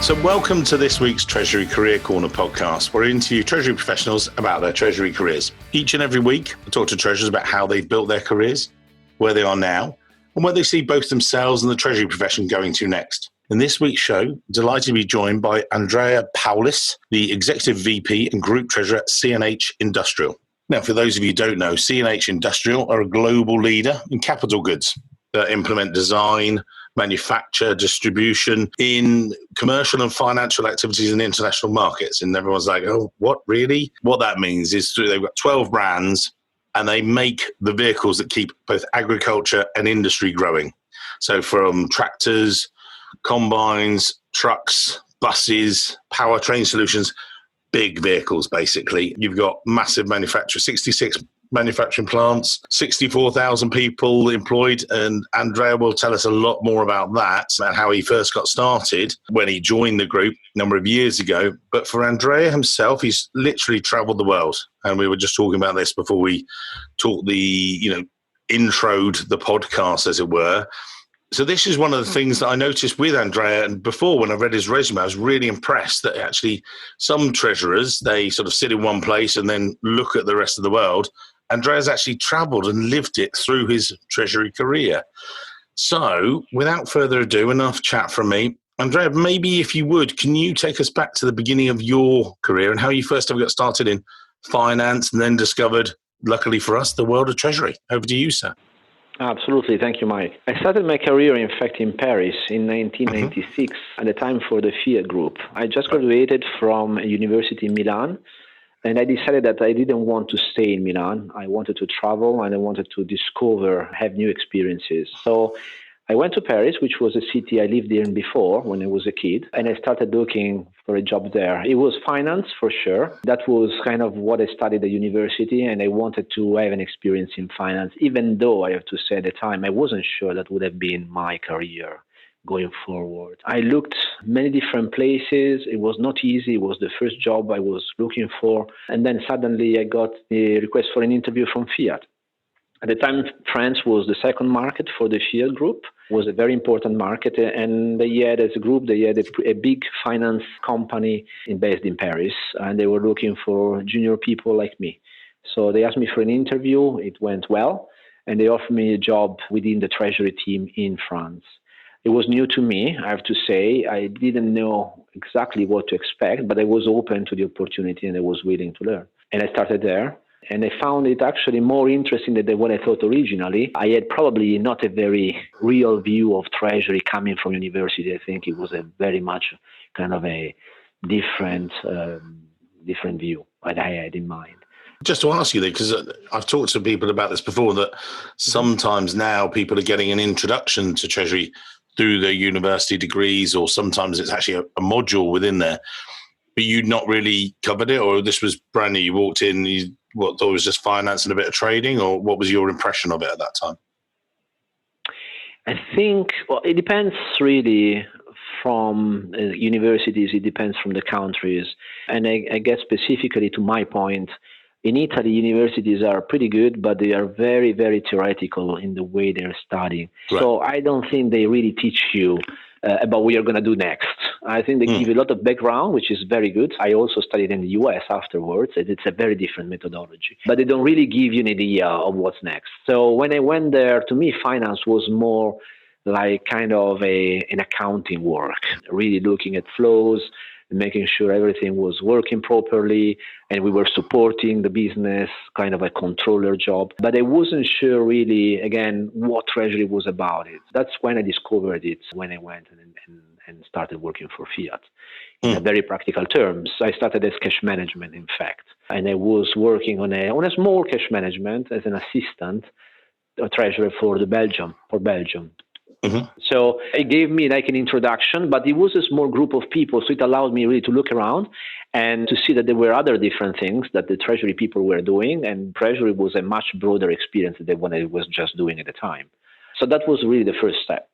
So welcome to this week's Treasury Career Corner podcast, where we interview Treasury professionals about their Treasury careers. Each and every week, I talk to Treasurers about how they've built their careers, where they are now, and where they see both themselves and the Treasury profession going to next. In this week's show, delighted to be joined by Andrea Paulis, the Executive VP and Group Treasurer at CNH Industrial. Now, for those of you who don't know, CNH Industrial are a global leader in capital goods that implement design, manufacture, distribution in commercial and financial activities in international markets. And everyone's like, oh, what, really? What that means is they've got 12 brands and they make the vehicles that keep both agriculture and industry growing. So from tractors, combines, trucks, buses, powertrain solutions, big vehicles, basically. You've got massive manufacturers, 66 manufacturing plants, 64,000 people employed, and Andrea will tell us a lot more about that and how he first got started when he joined the group a number of years ago. But for Andrea himself, he's literally traveled the world, and we were just talking about this before we talked introed the podcast, as it were. So this is one of the things that I noticed with Andrea, and before when I read his resume, I was really impressed that actually some treasurers, they sort of sit in one place and then look at the rest of the world. Andrea's actually travelled and lived it through his Treasury career. So without further ado, enough chat from me. Andrea, maybe if you would, can you take us back to the beginning of your career and how you first ever got started in finance and then discovered, luckily for us, the world of Treasury? Over to you, sir. Absolutely. Thank you, Mike. I started my career, in fact, in Paris in 1996 at the time for the Fiat Group. I just graduated from a university in Milan, and I decided that I didn't want to stay in Milan. I wanted to travel and I wanted to discover, have new experiences. So I went to Paris, which was a city I lived in before when I was a kid, and I started looking for a job there. It was finance, for sure. That was kind of what I studied at university, and I wanted to have an experience in finance, even though I have to say at the time I wasn't sure that would have been my career going forward. I looked many different places. It was not easy. It was the first job I was looking for. And then suddenly I got the request for an interview from Fiat. At the time, France was the second market for the Fiat Group. It was a very important market. And they had, as a group, they had a big finance company based in Paris. And they were looking for junior people like me. So they asked me for an interview. It went well. And they offered me a job within the Treasury team in France. It was new to me, I have to say. I didn't know exactly what to expect, but I was open to the opportunity and I was willing to learn. And I started there. And I found it actually more interesting than what I thought originally. I had probably not a very real view of Treasury coming from university. I think it was a very much kind of a different view that I had in mind. Just to ask you there, because I've talked to people about this before, that sometimes now people are getting an introduction to Treasury through their university degrees, or sometimes it's actually a module within there. But you'd not really covered it, or this was brand new? You walked in, you thought it was just finance and a bit of trading, or what was your impression of it at that time? I think, it depends really from universities, it depends from the countries. And I guess specifically to my point, in Italy, universities are pretty good, but they are very, very theoretical in the way they're studying. Right. So I don't think they really teach you about what you're going to do next. I think they give you a lot of background, which is very good. I also studied in the US afterwards. It's a very different methodology. But they don't really give you an idea of what's next. So when I went there, to me, finance was more like kind of an accounting work, really looking at flows, making sure everything was working properly, and we were supporting the business, kind of a controller job. But I wasn't sure really, again, what Treasury was about it. That's when I discovered it, when I went and started working for Fiat. In very practical terms, I started as cash management, in fact. And I was working on a small cash management as an assistant treasurer for Belgium. So it gave me like an introduction, but it was a small group of people, so it allowed me really to look around and to see that there were other different things that the Treasury people were doing, and Treasury was a much broader experience than what I was just doing at the time. So that was really the first step.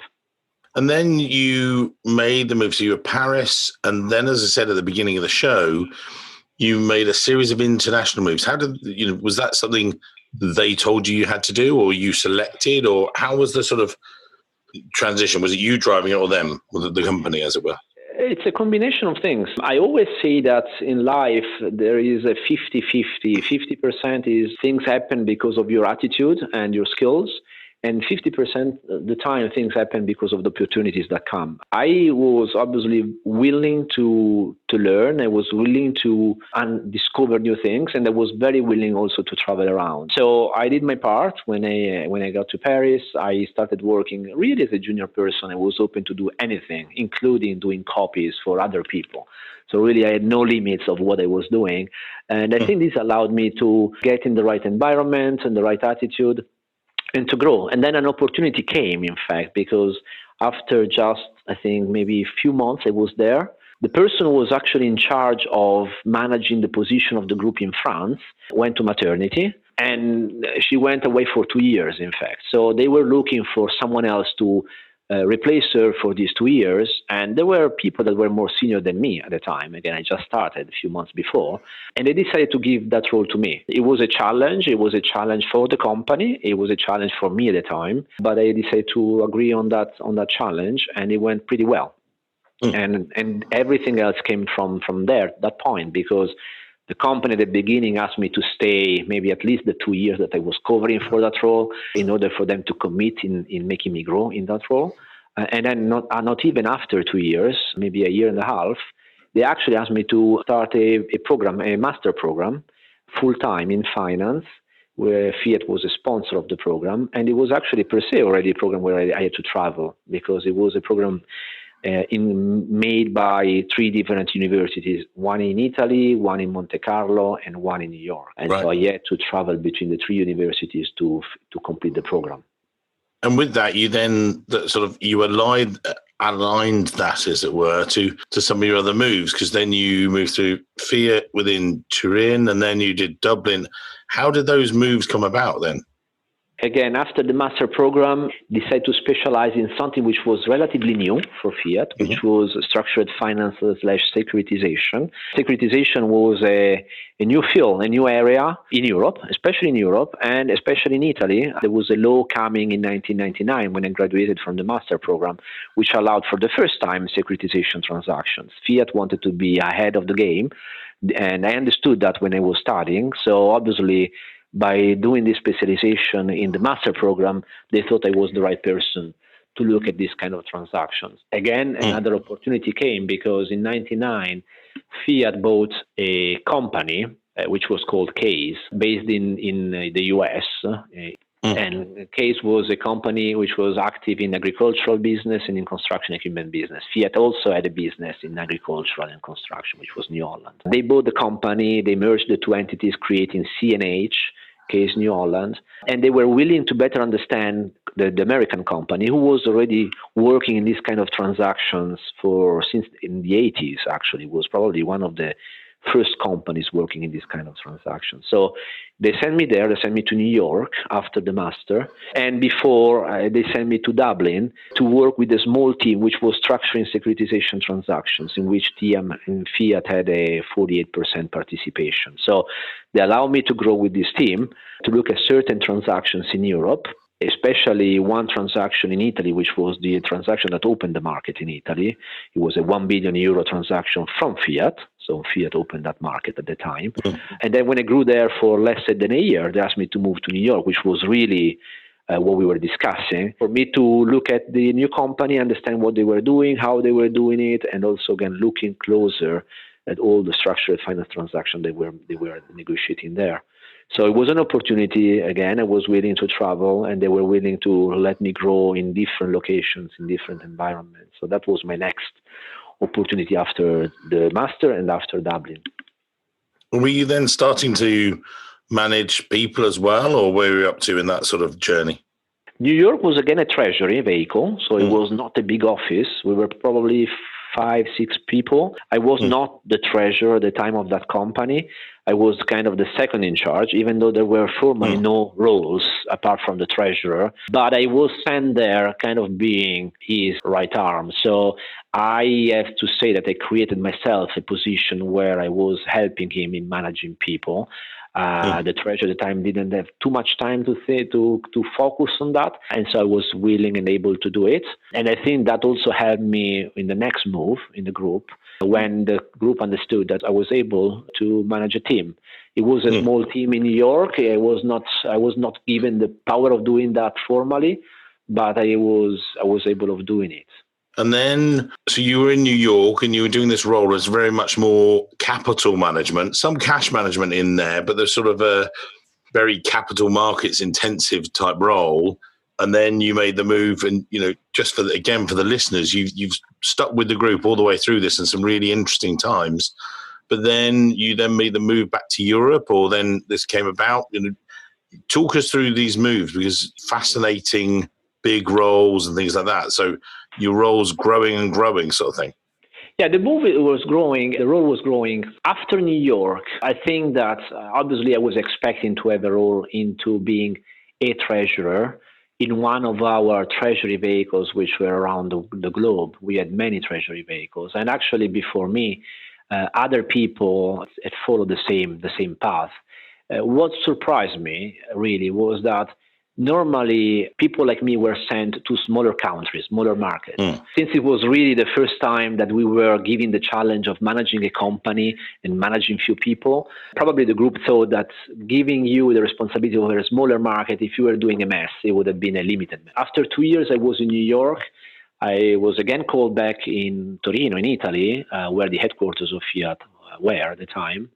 And then you made the move. So you were Paris, and then, as I said at the beginning of the show, you made a series of international moves. How did was that something they told you had to do, or you selected, or how was the sort of transition? Was it you driving it, or them, or the company, as it were? It's a combination of things. I always say that in life there is a 50-50. 50% is things happen because of your attitude and your skills, and 50% of the time things happen because of the opportunities that come. I was obviously willing to learn. I was willing to discover new things, and I was very willing also to travel around. So I did my part. When I got to Paris, I started working really as a junior person. I was open to do anything, including doing copies for other people. So really I had no limits of what I was doing. And I think this allowed me to get in the right environment and the right attitude, and to grow. And then an opportunity came, in fact, because after just, I think, maybe a few months I was there, the person who was actually in charge of managing the position of the group in France went to maternity, and she went away for 2 years, in fact. So they were looking for someone else to replace her for these 2 years. And there were people that were more senior than me at the time. Again, I just started a few months before. And they decided to give that role to me. It was a challenge. It was a challenge for the company. It was a challenge for me at the time. But I decided to agree on that challenge, and it went pretty well. And everything else came from there, that point, because the company at the beginning asked me to stay maybe at least the 2 years that I was covering for that role in order for them to commit in making me grow in that role. And then not even after 2 years, maybe a year and a half, they actually asked me to start a program, a master program, full-time in finance, where Fiat was a sponsor of the program. And it was actually per se already a program where I had to travel, because it was a program made by 3 different universities, one in Italy, one in Monte Carlo, and one in New York. And so I had to travel between the 3 universities to complete the program. And with that, you then you aligned that, as it were, to some of your other moves, because then you moved through Fiat within Turin, and then you did Dublin. How did those moves come about then? Again, after the master program, decided to specialize in something which was relatively new for Fiat, which was structured finance / securitization. Securitization was a new field, a new area in Europe, especially in Europe, and especially in Italy. There was a law coming in 1999 when I graduated from the master program, which allowed for the first time securitization transactions. Fiat wanted to be ahead of the game, and I understood that when I was studying. So obviously, by doing this specialization in the master program, they thought I was the right person to look at these kind of transactions. Again, another opportunity came because in 1999, Fiat bought a company which was called Case, based in the US. And Case was a company which was active in agricultural business and in construction equipment business. Fiat also had a business in agricultural and construction, which was New Holland. They bought the company, they merged the 2 entities, creating CNH, Case New Holland, and they were willing to better understand the American company, who was already working in these kind of transactions since in the 80s, actually, was probably one of the first companies working in this kind of transactions. So they sent me there, they sent me to New York after the master, and before they sent me to Dublin to work with a small team which was structuring securitization transactions, in which TM and Fiat had a 48% participation. So they allowed me to grow with this team to look at certain transactions in Europe, especially one transaction in Italy, which was the transaction that opened the market in Italy. It was a 1 billion euro transaction from Fiat. So Fiat opened that market at the time. And then when I grew there for less than a year, they asked me to move to New York, which was really what we were discussing, for me to look at the new company, understand what they were doing, how they were doing it, and also, again, looking closer at all the structured finance transactions they were negotiating there. So it was an opportunity. Again, I was willing to travel, and they were willing to let me grow in different locations, in different environments. So that was my next opportunity after the master and after Dublin. Were you then starting to manage people as well, or where were you up to in that sort of journey? New York was, again, a treasury vehicle, so it was not a big office. We were probably 5-6 people. I was not the treasurer at the time of that company. I was kind of the second in charge, even though there were formally no roles apart from the treasurer. But I was sent there kind of being his right arm. So I have to say that I created myself a position where I was helping him in managing people. The treasurer at the time didn't have too much time to focus on that, and so I was willing and able to do it. And I think that also helped me in the next move in the group, when the group understood that I was able to manage a team. It was a small team in New York. I was not given the power of doing that formally, but I was able of doing it. And then, so you were in New York and you were doing this role as very much more capital management, some cash management in there, but there's sort of a very capital markets intensive type role. And then you made the move, and just for the listeners, you've stuck with the group all the way through this in some really interesting times. But then you made the move back to Europe, or then this came about. Talk us through these moves, because fascinating big roles and things like that. So your role's growing and growing, sort of thing. Yeah, the role was growing. After New York, I think that obviously I was expecting to have a role into being a treasurer in one of our treasury vehicles, which were around the globe. We had many treasury vehicles. And actually before me, other people had followed the same path. What surprised me really was that normally people like me were sent to smaller countries, smaller markets. Since it was really the first time that we were given the challenge of managing a company and managing few people, probably the group thought that giving you the responsibility over a smaller market, if you were doing a mess, it would have been a limited. After 2 years, I was in New York. I was again called back in Turin, in Italy, where the headquarters of Fiat were at the time,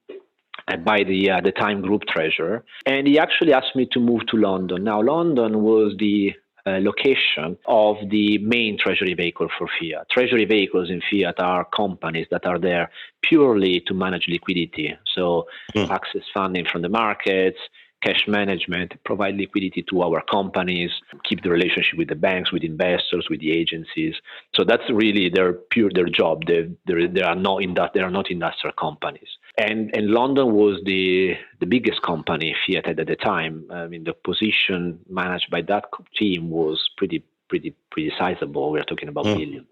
by the time group treasurer. And he actually asked me to move to London. Now, London was the location of the main treasury vehicle for Fiat. Treasury vehicles in Fiat are companies that are there purely to manage liquidity. So access funding from the markets, cash management, provide liquidity to our companies, keep the relationship with the banks, with investors, with the agencies. So that's really their job. They are not industrial companies. And London was the biggest company Fiat had at the time. I mean, the position managed by that team was pretty sizable. We're talking about billions.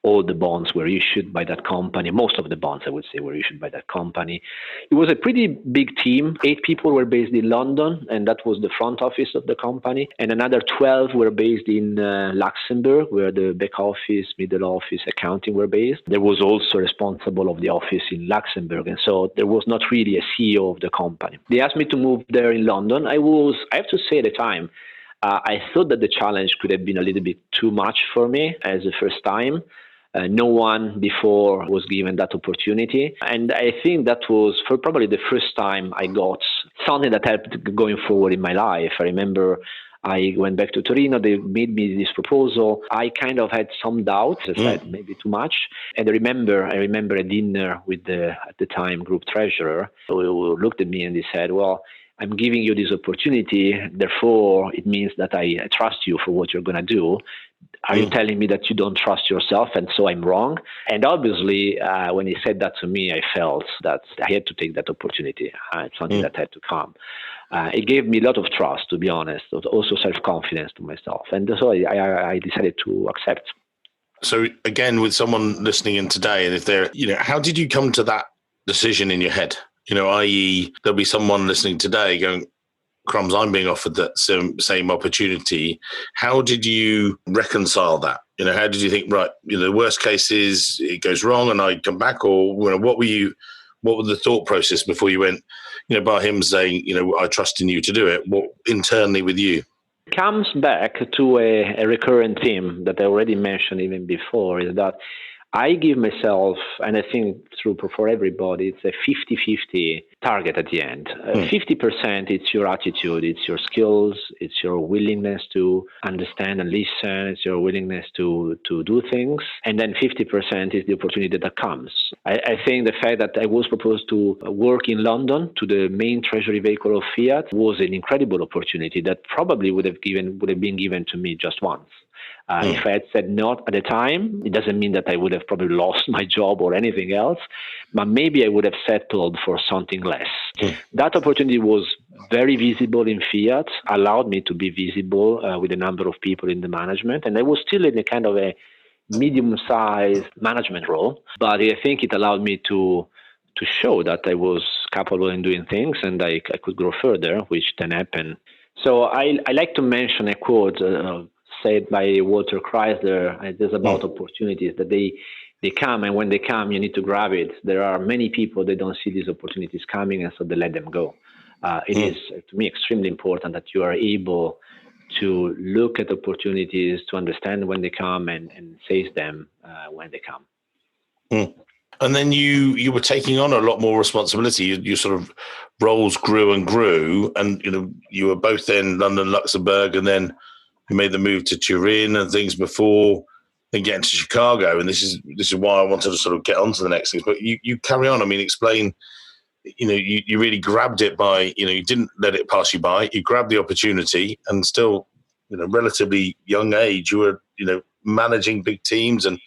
All the bonds were issued by that company. Most of the bonds, I would say, were issued by that company. It was a pretty big team. 8 people were based in London, and that was the front office of the company. And another 12 were based in Luxembourg, where the back office, middle office, accounting were based. There was also responsible of the office in Luxembourg. And so there was not really a CEO of the company. They asked me to move there in London. I have to say at the time, I thought that the challenge could have been a little bit too much for me as the first time. No one before was given that opportunity. And I think that was for probably the first time I got something that helped going forward in my life. I remember I went back to Torino. They made me this proposal. I kind of had some doubts. I said maybe too much. And I remember a dinner with at the time, group treasurer, who looked at me and he said, well, I'm giving you this opportunity, therefore it means that I trust you for what you're going to do. Are you telling me that you don't trust yourself and so I'm wrong? And obviously, when he said that to me, I felt that I had to take that opportunity. It's something that had to come. It gave me a lot of trust, to be honest, also self-confidence to myself. And so I decided to accept. So again, with someone listening in today, and if they're, how did you come to that decision in your head? I.e., there'll be someone listening today going, crumbs, I'm being offered that same opportunity. How did you reconcile that? How did you think, right, the worst case is it goes wrong and I come back? Or what was the thought process before you went, by him saying, I trust in you to do it, what internally with you? Comes back to a recurrent theme that I already mentioned even before, is that I give myself, and I think true for everybody, it's a 50-50 target at the end. 50%, it's your attitude, it's your skills, it's your willingness to understand and listen, it's your willingness to do things. And then 50% is the opportunity that comes. I think the fact that I was proposed to work in London to the main treasury vehicle of Fiat was an incredible opportunity that probably would have been given to me just once. If I had said no at the time, it doesn't mean that I would have probably lost my job or anything else, but maybe I would have settled for something less. That opportunity was very visible in Fiat, allowed me to be visible with a number of people in the management, and I was still in a kind of a medium-sized management role, but I think it allowed me to to show that I was capable in doing things and I could grow further, which then happened. So I like to mention a quote said by Walter Chrysler. It is about opportunities that they come, and when they come, you need to grab it. There are many people, they don't see these opportunities coming, and so they let them go. It is, to me, extremely important that you are able to look at opportunities, to understand when they come and seize them when they come. And then you were taking on a lot more responsibility. Your sort of roles grew and grew, and you were both in London, Luxembourg, and then you made the move to Turin and things before then getting to Chicago. And this is why I wanted to sort of get on to the next things. But you carry on. I mean, explain. You really grabbed it by, you didn't let it pass you by. You grabbed the opportunity, and still, relatively young age, you were, managing big teams and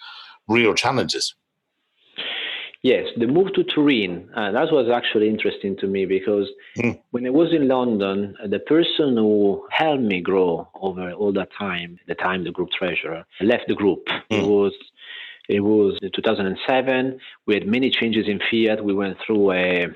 real challenges. Yes, the move to Turin, that was actually interesting to me because when I was in London, the person who helped me grow over all that time, the group treasurer, left the group. It was 2007. We had many changes in Fiat. We went through a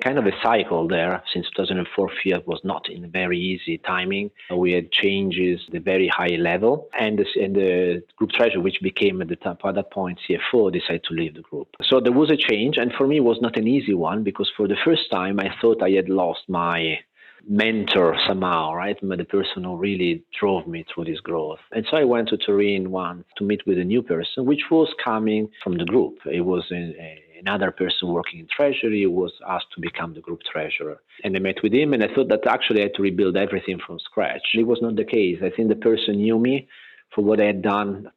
kind of a cycle there. Since 2004, Fiat was not in very easy timing. We had changes at a very high level. And the group treasurer, which became at that point CFO, decided to leave the group. So there was a change. And for me, it was not an easy one because for the first time, I thought I had lost my mentor somehow, right? The person who really drove me through this growth. And so I went to Turin once to meet with a new person, which was coming from the group. It was another person working in Treasury who was asked to become the group treasurer. And I met with him, and I thought that actually I had to rebuild everything from scratch. It was not the case. I think the person knew me for what I had done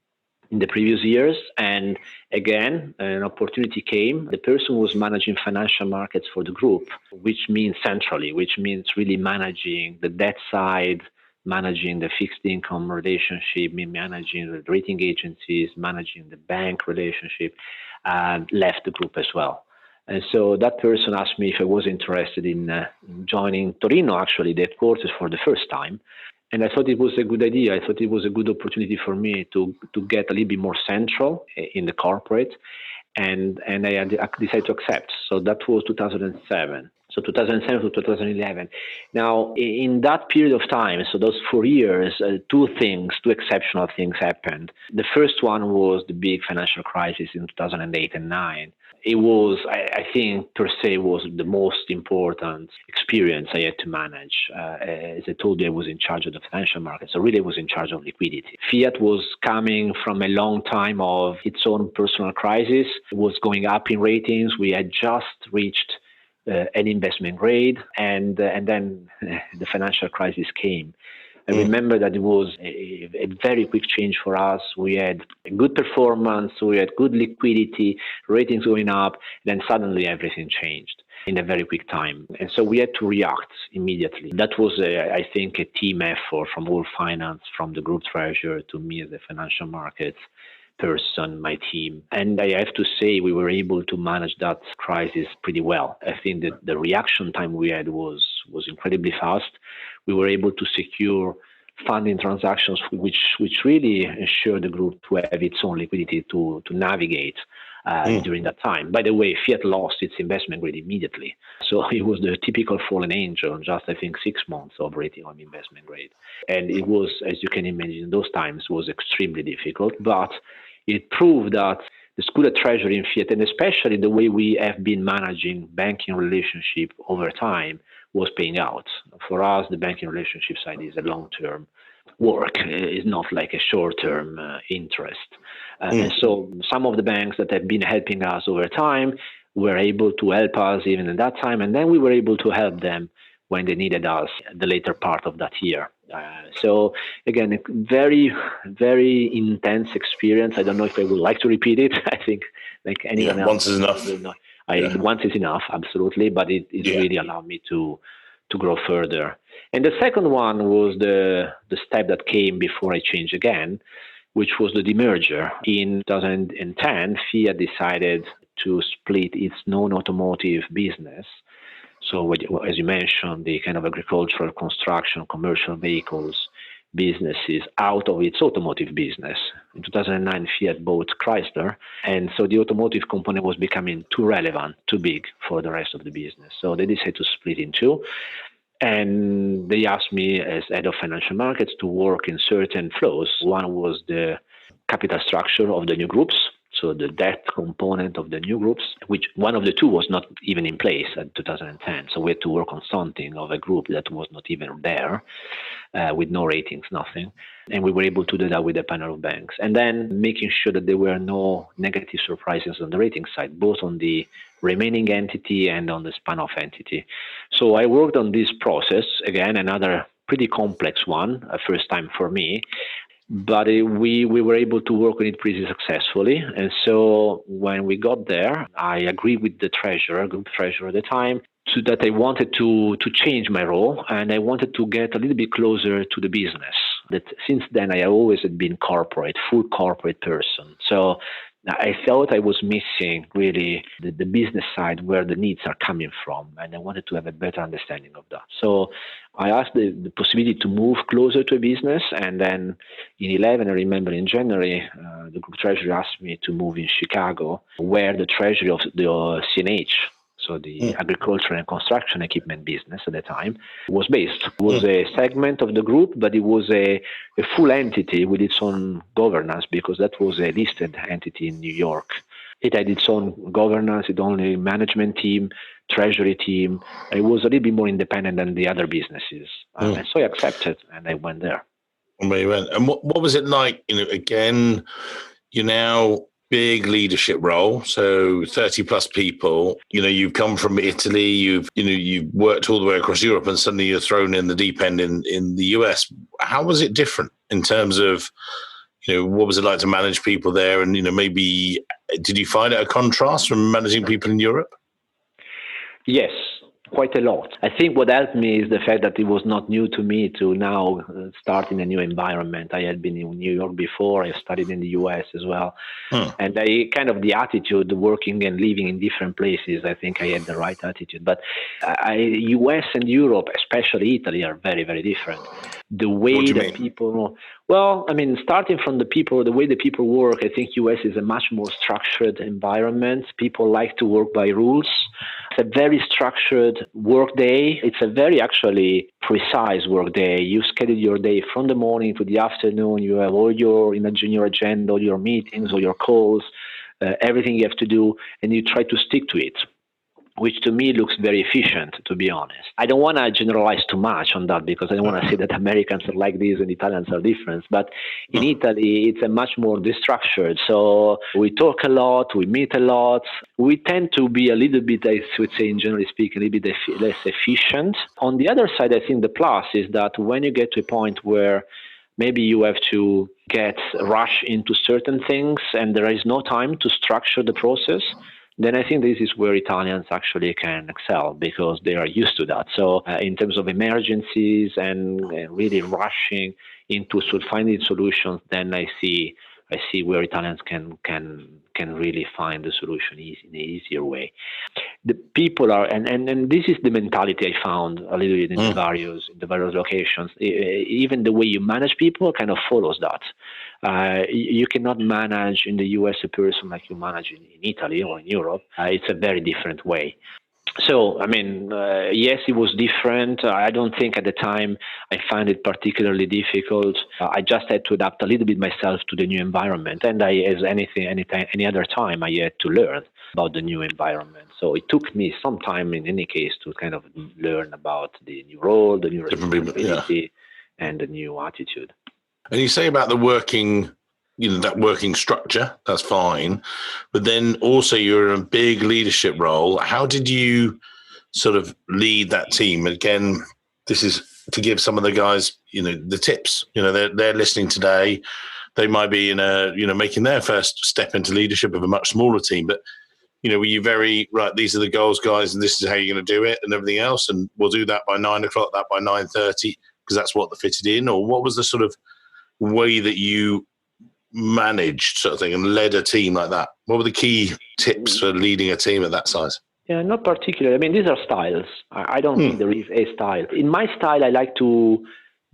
in the previous years. And again, an opportunity came. The person was managing financial markets for the group, which means centrally, which means really managing the debt side, managing the fixed income relationship, managing the rating agencies, managing the bank relationship, left the group as well. And so that person asked me if I was interested in joining Torino, actually, the headquarters, for the first time. And I thought it was a good idea. I thought it was a good opportunity for me to get a little bit more central in the corporate. And I decided to accept. So that was 2007. So 2007 to 2011. Now, in that period of time, so those 4 years, two exceptional things happened. The first one was the big financial crisis in 2008 and 2009. It was, I think, per se, was the most important experience I had to manage. As I told you, I was in charge of the financial market, so really I was in charge of liquidity. Fiat was coming from a long time of its own personal crisis. It was going up in ratings. We had just reached an investment grade, and then the financial crisis came. I remember that it was a very quick change for us. We had a good performance, we had good liquidity, ratings going up, then suddenly everything changed in a very quick time. And so we had to react immediately. That was, I think, a team effort from all finance, from the group treasurer to me as the financial markets person, my team. And I have to say we were able to manage that crisis pretty well. I think that the reaction time we had was incredibly fast. We were able to secure funding transactions which really ensured the group to have its own liquidity to navigate during that time. By the way, Fiat lost its investment grade immediately. So it was the typical fallen angel, just I think 6 months of rating on investment grade. And it was, as you can imagine, those times was extremely difficult, but it proved that the School of Treasury in Fiat, and especially the way we have been managing banking relationship over time, was paying out. For us, the banking relationship side is a long-term work. It's not like a short-term interest. And so some of the banks that have been helping us over time were able to help us even at that time, and then we were able to help them when they needed us at the later part of that year. So again, a very, very intense experience. I don't know if I would like to repeat it. I think like anyone else. Once is enough. Once is enough, absolutely. But it really allowed me to grow further. And the second one was the step that came before I changed again, which was the demerger. In 2010, Fiat decided to split its non-automotive business. So as you mentioned, the kind of agricultural, construction, commercial vehicles businesses out of its automotive business. In 2009, Fiat bought Chrysler, and so the automotive component was becoming too relevant, too big for the rest of the business. So they decided to split in two, and they asked me as head of financial markets to work in certain flows. One was the capital structure of the new groups, so the debt component of the new groups, which one of the two was not even in place at 2010. So we had to work on something of a group that was not even there, with no ratings, nothing. And we were able to do that with a panel of banks. And then making sure that there were no negative surprises on the rating side, both on the remaining entity and on the spun-off entity. So I worked on this process, again, another pretty complex one, a first time for me. But we were able to work on it pretty successfully. And so when we got there, I agreed with the group treasurer at the time, that I wanted to change my role, and I wanted to get a little bit closer to the business. That since then, I always had been full corporate person. So I felt I was missing really the business side where the needs are coming from, and I wanted to have a better understanding of that. So I asked the possibility to move closer to a business, and then in 2011, I remember in January, the group treasurer asked me to move in Chicago, where the treasury of the CNH, so the agriculture and construction equipment business at the time, was based. It was a segment of the group, but it was a full entity with its own governance, because that was a listed entity in New York. It had its own governance, its own management team, treasury team. It was a little bit more independent than the other businesses. And so I accepted, and I went there. And what was it like? Again, you're now big leadership role, so 30 plus people. You've come from Italy, you've worked all the way across Europe, and suddenly you're thrown in the deep end in the US. How was it different in terms of, what was it like to manage people there? And, maybe did you find it a contrast from managing people in Europe? Yes, quite a lot. I think what helped me is the fact that it was not new to me to now start in a new environment. I had been in New York before. I studied in the US as well. And the attitude, working and living in different places, I think I had the right attitude. But US and Europe, especially Italy, are very, very different. The way that people... Well, starting from the way the people work, I think US is a much more structured environment. People like to work by rules. It's a very structured work day. It's a very actually precise work day. You schedule your day from the morning to the afternoon. You have all your agenda, all your meetings, all your calls, everything you have to do, and you try to stick to it, which to me looks very efficient, to be honest. I don't want to generalize too much on that, because I don't want to say that Americans are like this and Italians are different. But in Italy, it's a much more destructured. So we talk a lot, we meet a lot. We tend to be a little bit, I would say, generally speaking, a little bit less efficient. On the other side, I think the plus is that when you get to a point where maybe you have to rush into certain things and there is no time to structure the process, then I think this is where Italians actually can excel, because they are used to that. So in terms of emergencies and really rushing into finding solutions, then I see where Italians can really find the solution in an easier way. The people are, and this is the mentality I found a little bit in the various locations. Even the way you manage people kind of follows that. You cannot manage in the US a person like you manage in Italy or in Europe. It's a very different way. So, yes, it was different. I don't think at the time I found it particularly difficult. I just had to adapt a little bit myself to the new environment. And any other time, I had to learn about the new environment. So it took me some time, in any case, to kind of learn about the new role, the new responsibility, and the new attitude. And you say about the working, that working structure, that's fine. But then also you're in a big leadership role. How did you sort of lead that team? Again, this is to give some of the guys, the tips. They're listening today. They might be making their first step into leadership of a much smaller team. But, were you very, right, these are the goals, guys, and this is how you're going to do it and everything else. And we'll do that by 9:00, that by 9:30, because that's what they fitted in? Or what was the sort of way that you managed sort of thing and led a team like that? What were the key tips for leading a team at that size? Yeah, not particularly. These are styles. I don't think there is a style. In my style, I like to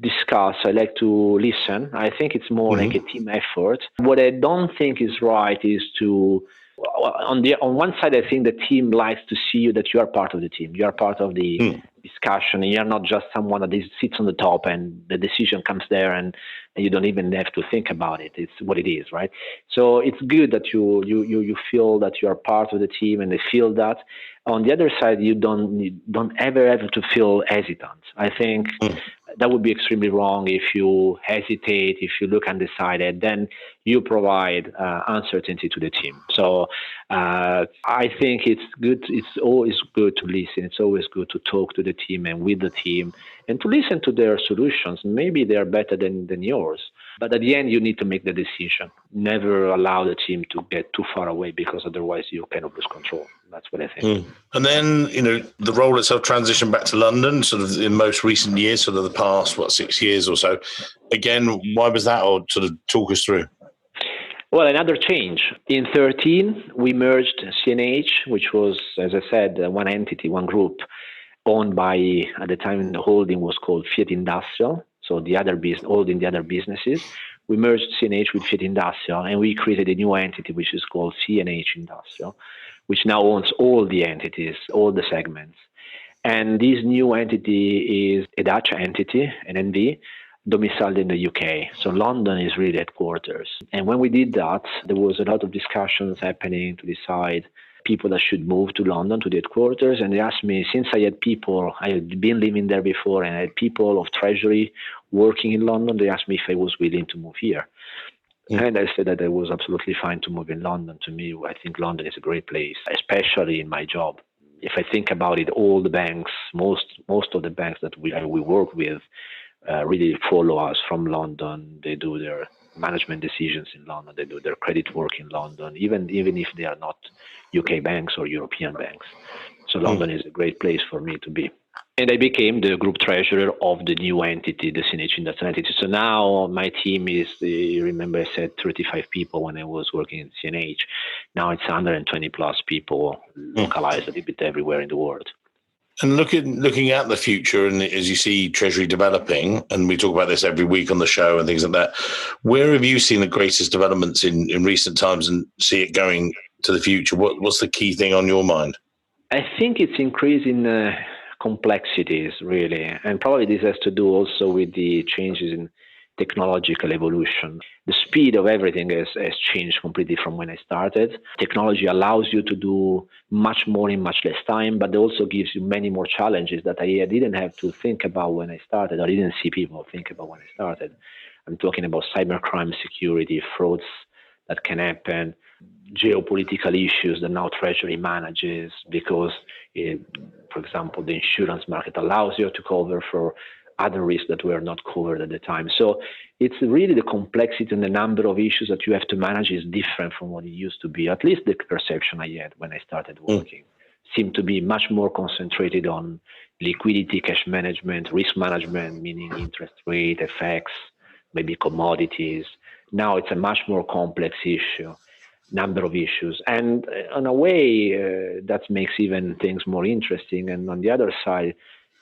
discuss. I like to listen. I think it's more like a team effort. What I don't think is right is to, on one side, I think the team likes to see you that you are part of the team. You are part of the discussion. You're not just someone that sits on the top and the decision comes there and you don't even have to think about it. It's what it is, right? So it's good that you feel that you are part of the team and they feel that. On the other side, you don't ever have to feel hesitant. I think that would be extremely wrong if you hesitate, if you look undecided, then you provide uncertainty to the team. So I think it's good. It's always good to listen. It's always good to talk to the team and with the team and to listen to their solutions. Maybe they are better than yours. But at the end, you need to make the decision. Never allow the team to get too far away because otherwise you kind of lose control. That's what I think. And then, the role itself transitioned back to London, sort of in most recent years, sort of the past, 6 years or so. Again, why was that, or sort of talk us through? Well, another change. In 2013, we merged CNH, which was, as I said, one entity, one group, owned by, at the time, the holding was called Fiat Industrial. So the other holding the other businesses. We merged CNH with Fiat Industrial, and we created a new entity, which is called CNH Industrial, which now owns all the entities, all the segments. And this new entity is a Dutch entity, an NV, domiciled in the UK. So London is really headquarters. And when we did that, there was a lot of discussions happening to decide people that should move to London, to the headquarters. And they asked me, since I had been living there before and I had people of Treasury working in London, they asked me if I was willing to move here. And I said that I was absolutely fine to move in London. To me, I think London is a great place, especially in my job. If I think about it, all the banks, most of the banks that we work with really follow us from London. They do their management decisions in London. They do their credit work in London, even if they are not UK banks or European banks. So London is a great place for me to be. And I became the group treasurer of the new entity, the CNH Industrial entity. So now my team is, you remember I said 35 people when I was working in CNH. Now it's 120 plus people localized a little bit everywhere in the world. And looking at the future, and as you see Treasury developing, and we talk about this every week on the show and things like that, where have you seen the greatest developments in recent times and see it going to the future? What's the key thing on your mind? I think it's increasing complexities, really. And probably this has to do also with the changes in technological evolution. The speed of everything has changed completely from when I started. Technology allows you to do much more in much less time, but it also gives you many more challenges that I didn't have to think about when I started, or didn't see people think about when I started. I'm talking about cybercrime, security, frauds that can happen, geopolitical issues that now Treasury manages because, for example, the insurance market allows you to cover for other risks that were not covered at the time. So it's really the complexity and the number of issues that you have to manage is different from what it used to be. At least the perception I had when I started working seemed to be much more concentrated on liquidity, cash management, risk management, meaning interest rate, FX, maybe commodities. Now it's a much more complex issue, number of issues. And in a way, that makes even things more interesting. And on the other side,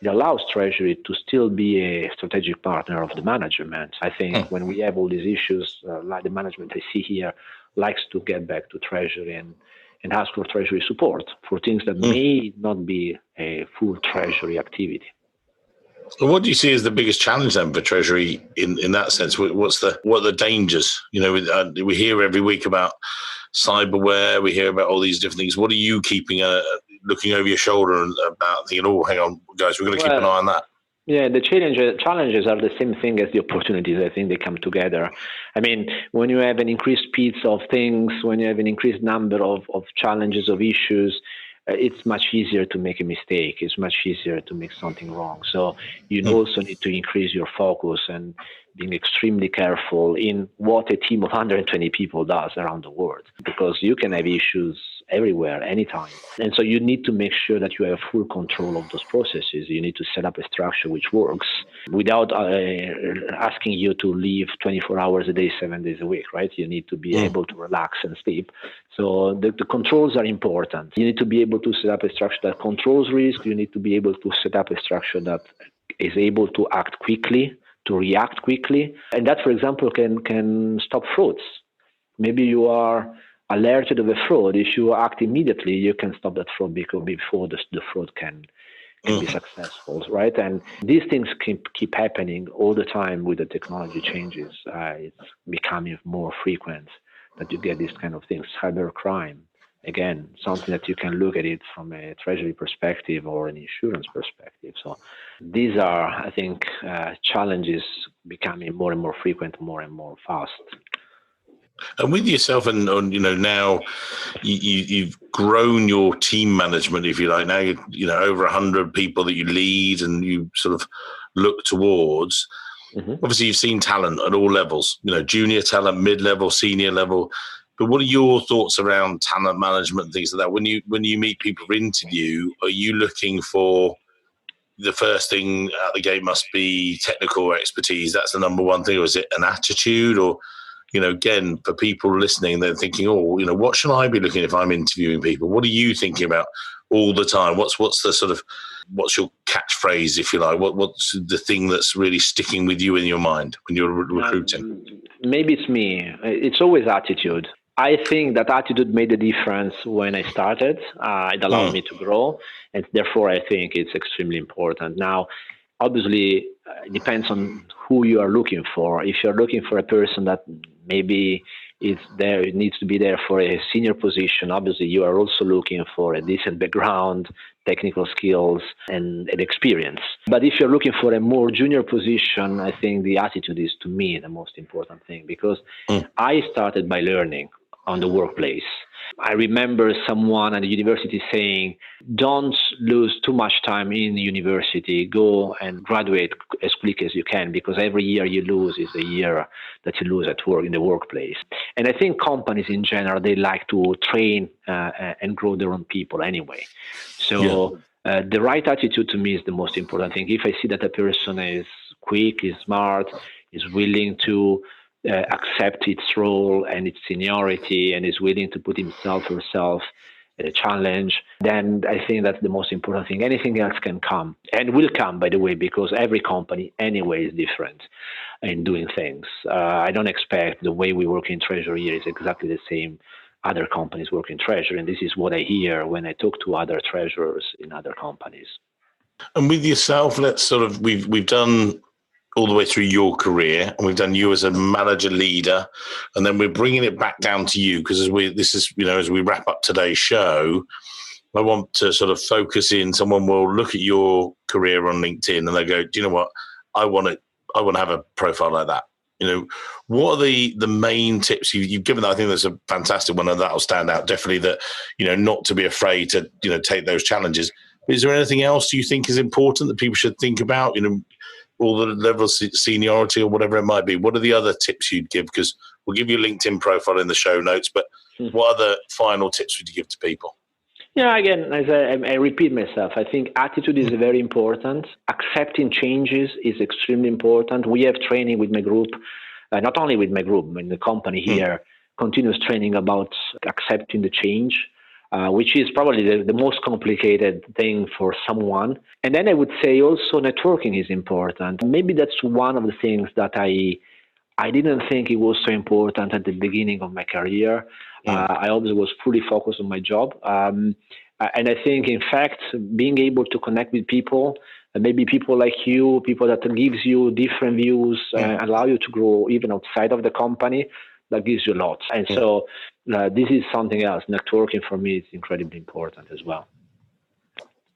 it allows Treasury to still be a strategic partner of the management. I think when we have all these issues, like the management I see here likes to get back to Treasury and ask for Treasury support for things that may not be a full Treasury activity. Well, what do you see as the biggest challenge then for Treasury in that sense? What are the dangers? We hear every week about cyberware. We hear about all these different things. What are you keeping looking over your shoulder and about thinking, oh, hang on, guys, we're going to keep an eye on that? Yeah, the challenges are the same thing as the opportunities. I think they come together. I mean, when you have an increased speed of things, when you have an increased number of challenges, of issues, it's much easier to make a mistake. It's much easier to make something wrong. So you also need to increase your focus and being extremely careful in what a team of 120 people does around the world, because you can have issues everywhere, anytime. And so you need to make sure that you have full control of those processes. You need to set up a structure which works without asking you to leave 24 hours a day, 7 days a week, right? You need to be able to relax and sleep. So the controls are important. You need to be able to set up a structure that controls risk. You need to be able to set up a structure that is able to act quickly to react quickly. And that, for example, can stop frauds. Maybe you are alerted of a fraud. If you act immediately, you can stop that fraud before the fraud can be successful, right? And these things keep happening all the time with the technology changes. It's becoming more frequent that you get these kind of things. Cybercrime, again, something that you can look at it from a treasury perspective or an insurance perspective. So these are, I think, challenges becoming more and more frequent, more and more fast. And with yourself, and now you've grown your team management, if you like. Now you over 100 people that you lead and you sort of look towards. Mm-hmm. Obviously, you've seen talent at all levels. Junior talent, mid-level, senior level. But what are your thoughts around talent management and things like that? When you meet people for interview, are you looking for the first thing out the gate must be technical expertise? That's the number one thing, or is it an attitude? Or again, for people listening, they're thinking, what should I be looking if I'm interviewing people? What are you thinking about all the time? What's your catchphrase, if you like? What's the thing that's really sticking with you in your mind when you're recruiting? Maybe it's me. It's always attitude. I think that attitude made a difference when I started. It allowed me to grow, and therefore I think it's extremely important. Now, obviously, it depends on who you are looking for. If you're looking for a person that maybe it needs to be there for a senior position, obviously you are also looking for a decent background, technical skills, and experience. But if you're looking for a more junior position, I think the attitude is, to me, the most important thing, because I started by learning on the workplace. I remember someone at the university saying, don't lose too much time in the university. Go and graduate as quick as you can, because every year you lose is a year that you lose at work, in the workplace. And I think companies in general, they like to train and grow their own people anyway. So the right attitude to me is the most important thing. If I see that a person is quick, is smart, is willing to accept its role and its seniority, and is willing to put himself or herself at a challenge, then I think that's the most important thing. Anything else can come, and will come, by the way, because every company anyway is different in doing things. I don't expect the way we work in Treasury here is exactly the same other companies work in Treasury, and this is what I hear when I talk to other treasurers in other companies. And with yourself, let's we've done all the way through your career, and we've done you as a manager leader, and then we're bringing it back down to you, because as we wrap up today's show, I want to sort of focus in. Someone will look at your career on LinkedIn and they go, do you know what? I want to have a profile like that. What are the main tips you've given? I think there's a fantastic one, and that'll stand out definitely. That not to be afraid to take those challenges. But is there anything else you think is important that people should think about? All the levels of seniority or whatever it might be. What are the other tips you'd give? Because we'll give you a LinkedIn profile in the show notes, but what other final tips would you give to people? Again, as I repeat myself, I think attitude is very important. Accepting changes is extremely important. We have training with my group, not only with my group, in the company here, continuous training about accepting the change. Which is probably the most complicated thing for someone. And then I would say also networking is important. Maybe that's one of the things that I didn't think it was so important at the beginning of my career. I always was fully focused on my job. And I think, in fact, being able to connect with people, maybe people like you, people that gives you different views, allow you to grow even outside of the company, that gives you a lot. And so this is something else. Networking for me is incredibly important as well.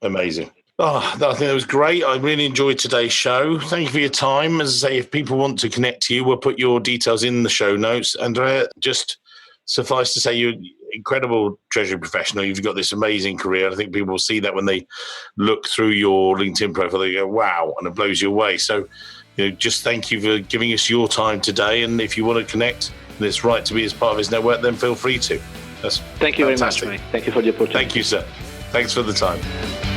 Amazing. I think it was great. I really enjoyed today's show. Thank you for your time. As I say, if people want to connect to you, we'll put your details in the show notes. Andrea, just suffice to say, you're an incredible treasury professional. You've got this amazing career. I think people will see that when they look through your LinkedIn profile, they go, wow, and it blows you away. So, just thank you for giving us your time today. And if you want to connect, and it's right to be as part of his network, then feel free to. Thank you fantastic. Very much, Mike. Thank you for the opportunity. Thank you, sir. Thanks for the time.